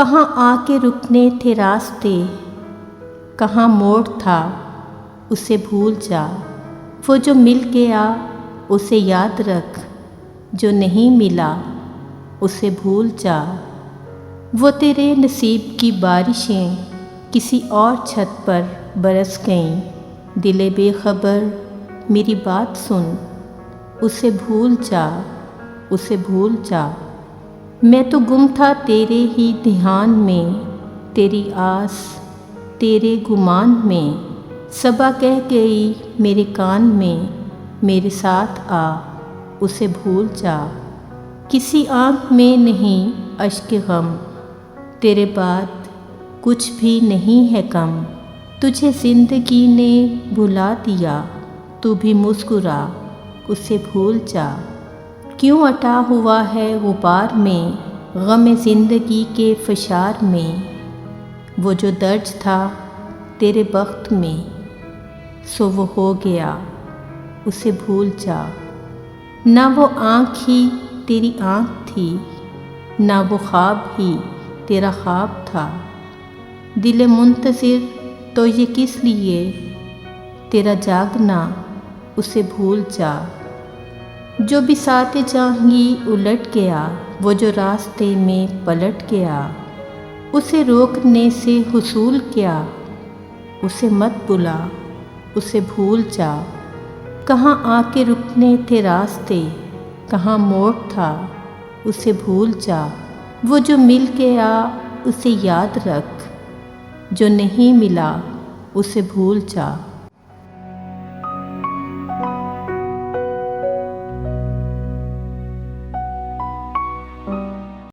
کہاں آ کے رکنے تھے راستے، کہاں موڑ تھا اسے بھول جا۔ وہ جو مل گیا اسے یاد رکھ، جو نہیں ملا اسے بھول جا۔ وہ تیرے نصیب کی بارشیں کسی اور چھت پر برس گئیں، دل بے خبر میری بات سن، اسے بھول جا، اسے بھول جا۔ میں تو گم تھا تیرے ہی دھیان میں، تیری آس تیرے گمان میں، صبا کہہ گئی میرے کان میں، میرے ساتھ آ اسے بھول جا۔ کسی آنکھ میں نہیں اشک غم، تیرے بعد کچھ بھی نہیں ہے کم، تجھے زندگی نے بھلا دیا، تو بھی مسکرا اسے بھول جا۔ کیوں اٹا ہوا ہے غبار میں، غم زندگی کے فشار میں، وہ جو درج تھا تیرے بخت میں، سو وہ ہو گیا اسے بھول جا۔ نہ وہ آنکھ ہی تیری آنکھ تھی، نہ وہ خواب ہی تیرا خواب تھا، دل منتظر تو یہ کس لیے، تیرا جاگنا اسے بھول جا۔ جو بساط جاں ہی الٹ گیا، وہ جو راستے میں پلٹ گیا، اسے روکنے سے حصول کیا، اسے مت بلا اسے بھول جا۔ کہاں آ کے رکنے تھے راستے، کہاں موڑ تھا اسے بھول جا۔ وہ جو مل گیا اسے یاد رکھ، جو نہیں ملا اسے بھول جا۔